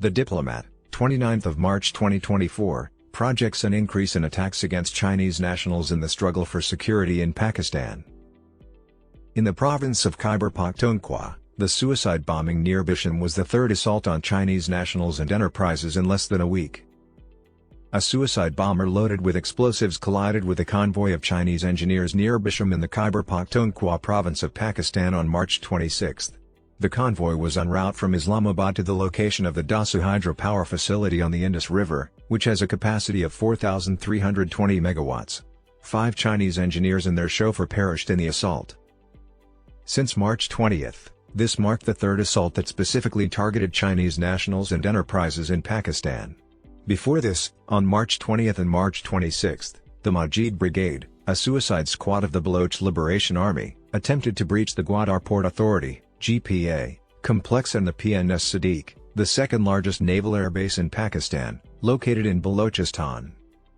The Diplomat, 29th of March 2024, projects an increase in attacks against Chinese nationals in the struggle for security in Pakistan. In the province of Khyber Pakhtunkhwa, the suicide bombing near Besham was the third assault on Chinese nationals and enterprises in less than a week. A suicide bomber loaded with explosives collided with a convoy of Chinese engineers near Besham in the Khyber Pakhtunkhwa province of Pakistan on March 26. The convoy was en route from Islamabad to the location of the Dasu hydropower facility on the Indus River, which has a capacity of 4,320 megawatts. 5 Chinese engineers and their chauffeur perished in the assault. Since March 20, this marked the third assault that specifically targeted Chinese nationals and enterprises in Pakistan. Before this, on March 20 and March 26, the Majeed Brigade, a suicide squad of the Baloch Liberation Army, attempted to breach the Gwadar Port Authority (GPA) complex and the PNS Siddique, the second largest naval airbase in Pakistan, located in Balochistan.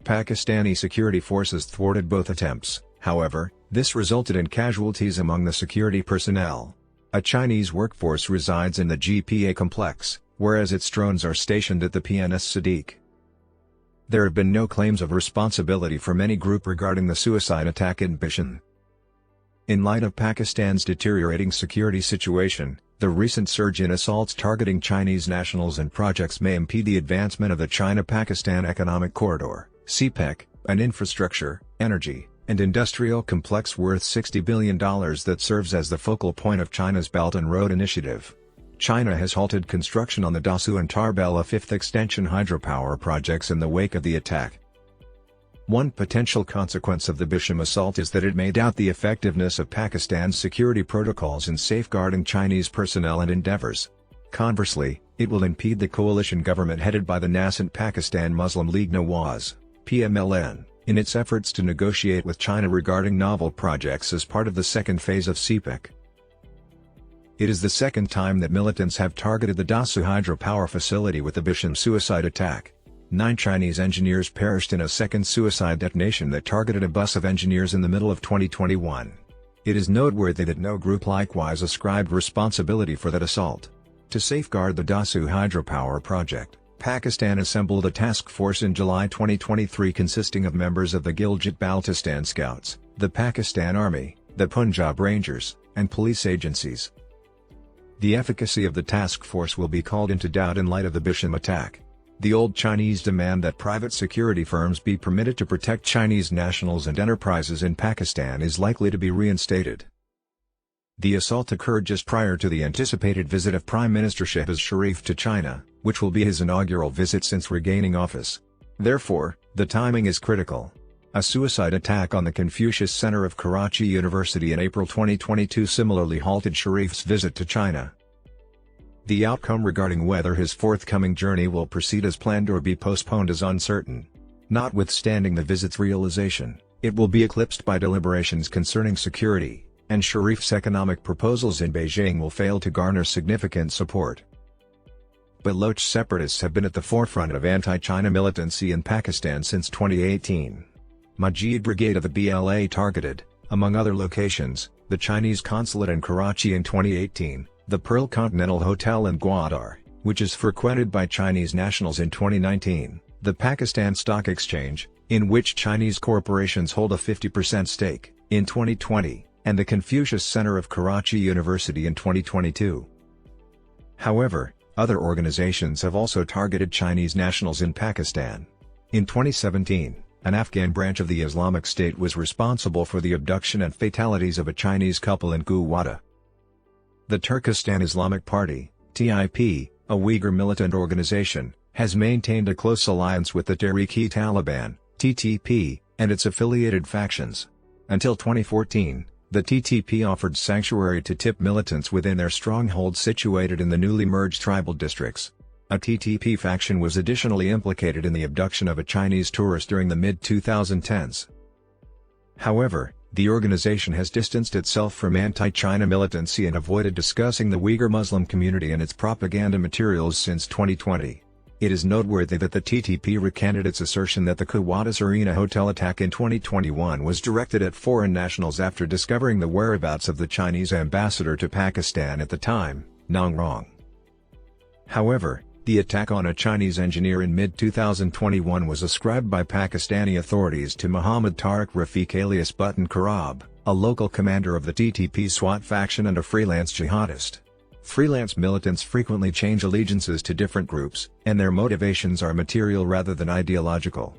Pakistani security forces thwarted both attempts, however, this resulted in casualties among the security personnel. A Chinese workforce resides in the GPA complex, whereas its drones are stationed at the PNS Siddique. There have been no claims of responsibility from any group regarding the suicide attack in Besham. In light of Pakistan's deteriorating security situation, the recent surge in assaults targeting Chinese nationals and projects may impede the advancement of the China-Pakistan Economic Corridor, CPEC, an infrastructure, energy, and industrial complex worth $60 billion that serves as the focal point of China's Belt and Road Initiative. China has halted construction on the Dasu and Tarbela 5th extension hydropower projects in the wake of the attack. One potential consequence of the Besham assault is that it may doubt the effectiveness of Pakistan's security protocols in safeguarding Chinese personnel and endeavors. Conversely, it will impede the coalition government headed by the nascent Pakistan Muslim League Nawaz, PMLN, in its efforts to negotiate with China regarding novel projects as part of the second phase of CPEC. It is the second time that militants have targeted the Dasu hydropower facility with the Besham suicide attack. 9 Chinese engineers perished in a second suicide detonation that targeted a bus of engineers in the middle of 2021. It is noteworthy that no group likewise ascribed responsibility for that assault. To safeguard the Dasu hydropower project, Pakistan assembled a task force in July 2023 consisting of members of the Gilgit-Baltistan Scouts, the Pakistan Army, the Punjab Rangers, and police agencies. The efficacy of the task force will be called into doubt in light of the Besham attack. The old Chinese demand that private security firms be permitted to protect Chinese nationals and enterprises in Pakistan is likely to be reinstated. The assault occurred just prior to the anticipated visit of Prime Minister Shehbaz Sharif to China, which will be his inaugural visit since regaining office. Therefore, the timing is critical. A suicide attack on the Confucius Center of Karachi University in April 2022 similarly halted Sharif's visit to China. The outcome regarding whether his forthcoming journey will proceed as planned or be postponed is uncertain. Notwithstanding the visit's realization, it will be eclipsed by deliberations concerning security, and Sharif's economic proposals in Beijing will fail to garner significant support. Baloch separatists have been at the forefront of anti-China militancy in Pakistan since 2018. Majeed Brigade of the BLA targeted, among other locations, the Chinese consulate in Karachi in 2018, the Pearl Continental Hotel in Gwadar, which is frequented by Chinese nationals in 2019, the Pakistan Stock Exchange, in which Chinese corporations hold a 50% stake, in 2020, and the Confucius Center of Karachi University in 2022. However, other organizations have also targeted Chinese nationals in Pakistan. In 2017, an Afghan branch of the Islamic State was responsible for the abduction and fatalities of a Chinese couple in Gwadar. The Turkestan Islamic Party, TIP, a Uyghur militant organization, has maintained a close alliance with the Tehreek-e-Taliban, TTP, and its affiliated factions. Until 2014, the TTP offered sanctuary to TIP militants within their stronghold situated in the newly merged tribal districts. A TTP faction was additionally implicated in the abduction of a Chinese tourist during the mid-2010s. However, the organization has distanced itself from anti-China militancy and avoided discussing the Uyghur Muslim community and its propaganda materials since 2020. It is noteworthy that the TTP recanted its assertion that the Gwadar Arena hotel attack in 2021 was directed at foreign nationals after discovering the whereabouts of the Chinese ambassador to Pakistan at the time, Nong Rong. However, The attack on a Chinese engineer in mid-2021 was ascribed by Pakistani authorities to Muhammad Tariq Rafiq alias Button Karab, a local commander of the TTP SWAT faction and a freelance jihadist. Freelance militants frequently change allegiances to different groups, and their motivations are material rather than ideological.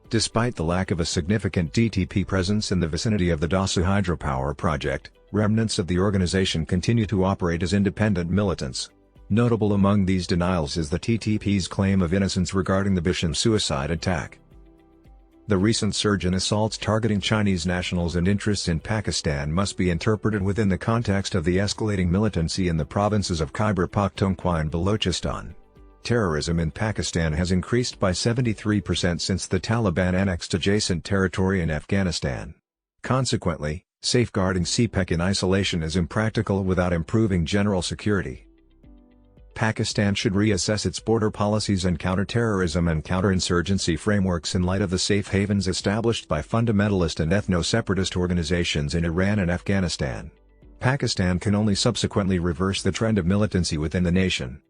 Despite the lack of a significant TTP presence in the vicinity of the Dasu hydropower project, remnants of the organization continue to operate as independent militants. Notable among these denials is the TTP's claim of innocence regarding the Besham suicide attack. The recent surge in assaults targeting Chinese nationals and interests in Pakistan must be interpreted within the context of the escalating militancy in the provinces of Khyber Pakhtunkhwa and Balochistan. Terrorism in Pakistan has increased by 73% since the Taliban annexed adjacent territory in Afghanistan. Consequently, safeguarding CPEC in isolation is impractical without improving general security. Pakistan should reassess its border policies and counter-terrorism and counterinsurgency frameworks in light of the safe havens established by fundamentalist and ethno-separatist organizations in Iran and Afghanistan. Pakistan can only subsequently reverse the trend of militancy within the nation.